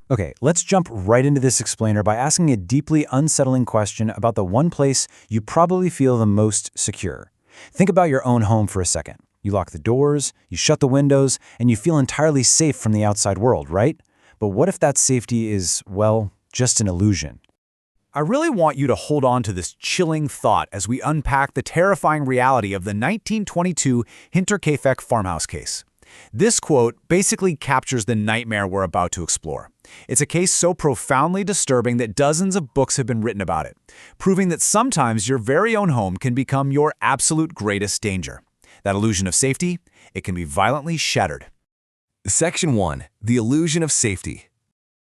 Okay, let's jump right into this explainer by asking a deeply unsettling question about the one place you probably feel the most secure. Think about your own home for a second. You lock the doors, you shut the windows, and you feel entirely safe from the outside world, right? But what if that safety is, well, just an illusion? I really want you to hold on to this chilling thought as we unpack the terrifying reality of the 1922 Hinterkaifeck farmhouse case. This quote basically captures the nightmare we're about to explore. It's a case so profoundly disturbing that dozens of books have been written about it, proving that sometimes your very own home can become your absolute greatest danger. That illusion of safety, it can be violently shattered. Section 1. The Illusion of Safety.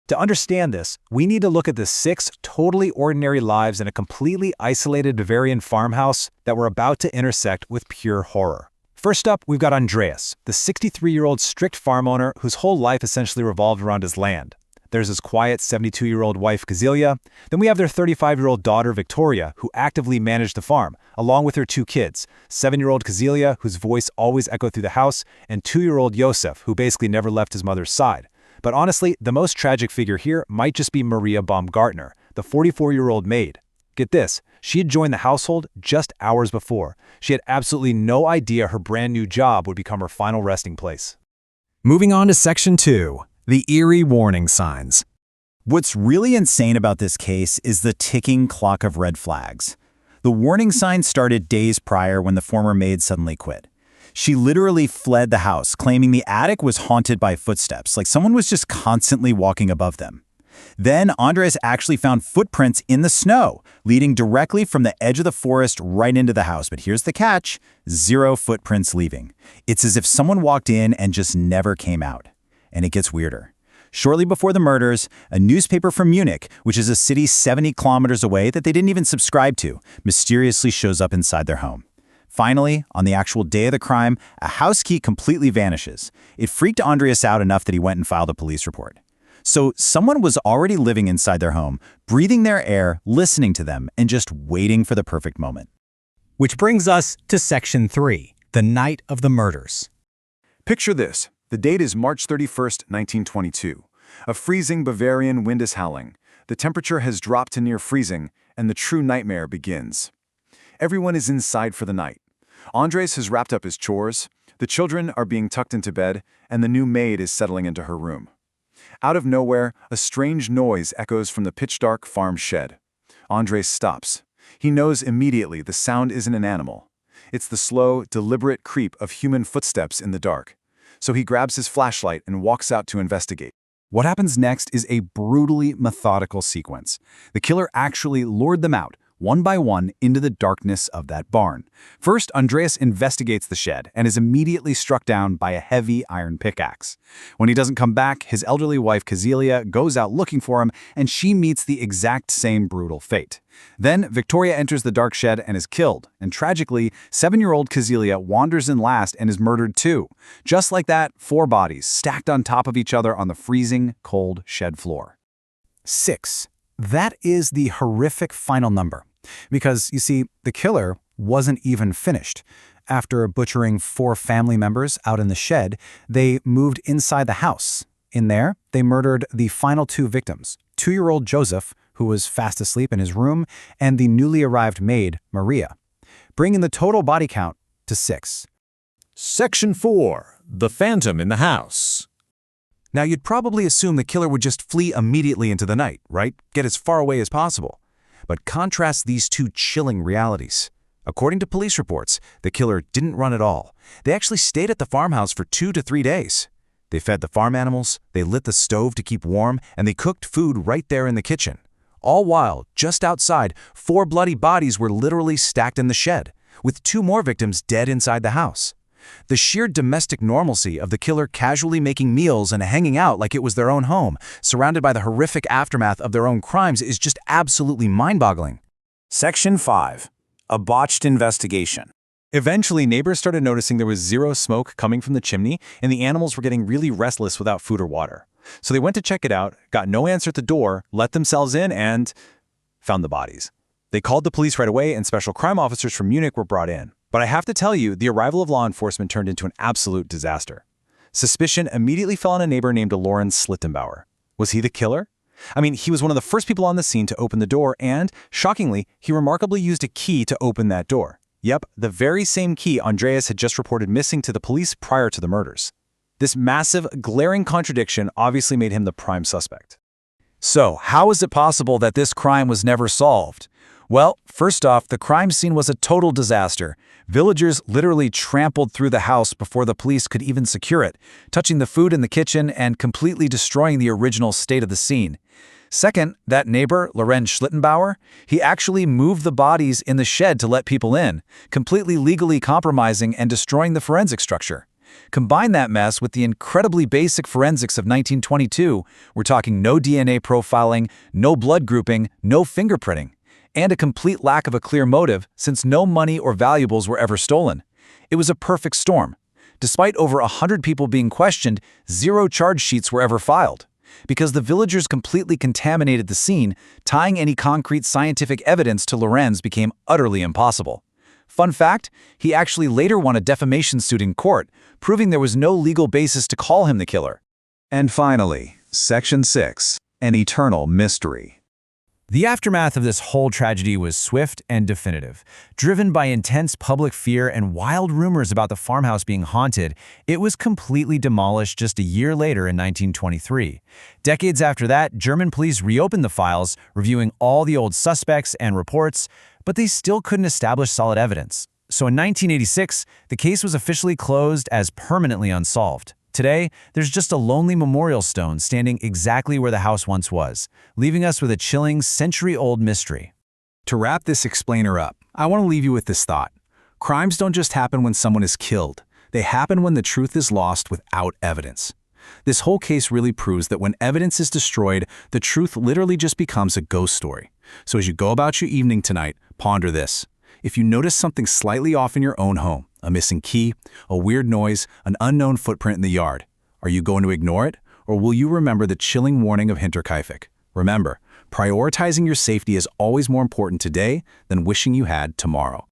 To understand this, we need to look at the 6 totally ordinary lives in a completely isolated Bavarian farmhouse that were about to intersect with pure horror. First up, we've got Andreas, the 63-year-old strict farm owner whose whole life essentially revolved around his land. There's his quiet 72-year-old wife, Kazilia. Then we have their 35-year-old daughter, Victoria, who actively managed the farm, along with her 2 kids, 7-year-old Kazilia, whose voice always echoed through the house, and 2-year-old Josef, who basically never left his mother's side. But honestly, the most tragic figure here might just be Maria Baumgartner, the 44-year-old maid. Get this, she had joined the household just hours before. She had absolutely no idea her brand new job would become her final resting place. Moving on to Section 2. The eerie warning signs. What's really insane about this case is the ticking clock of red flags. The warning signs started days prior when the former maid suddenly quit. She literally fled the house, claiming the attic was haunted by footsteps, like someone was just constantly walking above them. Then Andres actually found footprints in the snow, leading directly from the edge of the forest right into the house. But here's the catch: 0 footprints leaving. It's as if someone walked in and just never came out. And it gets weirder. Shortly before the murders, a newspaper from Munich, which is a city 70 kilometers away that they didn't even subscribe to, mysteriously shows up inside their home. Finally, on the actual day of the crime, a house key completely vanishes. It freaked Andreas out enough that he went and filed a police report. So someone was already living inside their home, breathing their air, listening to them, and just waiting for the perfect moment. Which brings us to Section 3. The night of the murders. Picture this. The date is March 31st, 1922. A freezing Bavarian wind is howling. The temperature has dropped to near freezing, and the true nightmare begins. Everyone is inside for the night. Andres has wrapped up his chores, the children are being tucked into bed, and the new maid is settling into her room. Out of nowhere, a strange noise echoes from the pitch-dark farm shed. Andres stops. He knows immediately the sound isn't an animal. It's the slow, deliberate creep of human footsteps in the dark. So he grabs his flashlight and walks out to investigate. What happens next is a brutally methodical sequence. The killer actually lured them out, one by one, into the darkness of that barn. First, Andreas investigates the shed and is immediately struck down by a heavy iron pickaxe. When he doesn't come back, his elderly wife Kazilia goes out looking for him, and she meets the exact same brutal fate. Then, Victoria enters the dark shed and is killed, and tragically, 7-year-old Kazilia wanders in last and is murdered too. Just like that, 4 bodies stacked on top of each other on the freezing, cold shed floor. 6. That is the horrific final number. Because, you see, the killer wasn't even finished. After butchering 4 family members out in the shed, they moved inside the house. In there, they murdered the final 2 victims, 2-year-old Joseph, who was fast asleep in his room, and the newly arrived maid, Maria, bringing the total body count to 6. Section 4. The Phantom in the House. Now, you'd probably assume the killer would just flee immediately into the night, right? Get as far away as possible. But contrast these 2 chilling realities. According to police reports, the killer didn't run at all. They actually stayed at the farmhouse for 2 to 3 days. They fed the farm animals, they lit the stove to keep warm, and they cooked food right there in the kitchen. All while, just outside, 4 bloody bodies were literally stacked in the shed, with 2 more victims dead inside the house. The sheer domestic normalcy of the killer casually making meals and hanging out like it was their own home, surrounded by the horrific aftermath of their own crimes, is just absolutely mind-boggling. Section 5. A botched investigation. Eventually, neighbors started noticing there was 0 smoke coming from the chimney, and the animals were getting really restless without food or water. So they went to check it out, got no answer at the door, let themselves in, and found the bodies. They called the police right away, and special crime officers from Munich were brought in. But I have to tell you, the arrival of law enforcement turned into an absolute disaster. Suspicion immediately fell on a neighbor named Lorenz Slittenbauer. Was he the killer? I mean, he was one of the first people on the scene to open the door and, shockingly, he remarkably used a key to open that door. Yep, the very same key Andreas had just reported missing to the police prior to the murders. This massive, glaring contradiction obviously made him the prime suspect. So, how is it possible that this crime was never solved? Well, first off, the crime scene was a total disaster. Villagers literally trampled through the house before the police could even secure it, touching the food in the kitchen and completely destroying the original state of the scene. Second, that neighbor, Lorenz Schlittenbauer, he actually moved the bodies in the shed to let people in, completely legally compromising and destroying the forensic structure. Combine that mess with the incredibly basic forensics of 1922, we're talking no DNA profiling, no blood grouping, no fingerprinting, and a complete lack of a clear motive since no money or valuables were ever stolen. It was a perfect storm. Despite over 100 people being questioned, 0 charge sheets were ever filed. Because the villagers completely contaminated the scene, tying any concrete scientific evidence to Lorenz became utterly impossible. Fun fact, he actually later won a defamation suit in court, proving there was no legal basis to call him the killer. And finally, Section 6, an eternal mystery. The aftermath of this whole tragedy was swift and definitive. Driven by intense public fear and wild rumors about the farmhouse being haunted, it was completely demolished just a year later in 1923. Decades after that, German police reopened the files, reviewing all the old suspects and reports, but they still couldn't establish solid evidence. So in 1986, the case was officially closed as permanently unsolved. Today, there's just a lonely memorial stone standing exactly where the house once was, leaving us with a chilling, century-old mystery. To wrap this explainer up, I want to leave you with this thought. Crimes don't just happen when someone is killed. They happen when the truth is lost without evidence. This whole case really proves that when evidence is destroyed, the truth literally just becomes a ghost story. So as you go about your evening tonight, ponder this. If you notice something slightly off in your own home, a missing key, a weird noise, an unknown footprint in the yard, are you going to ignore it, or will you remember the chilling warning of Hinterkaifeck? Remember, prioritizing your safety is always more important today than wishing you had tomorrow.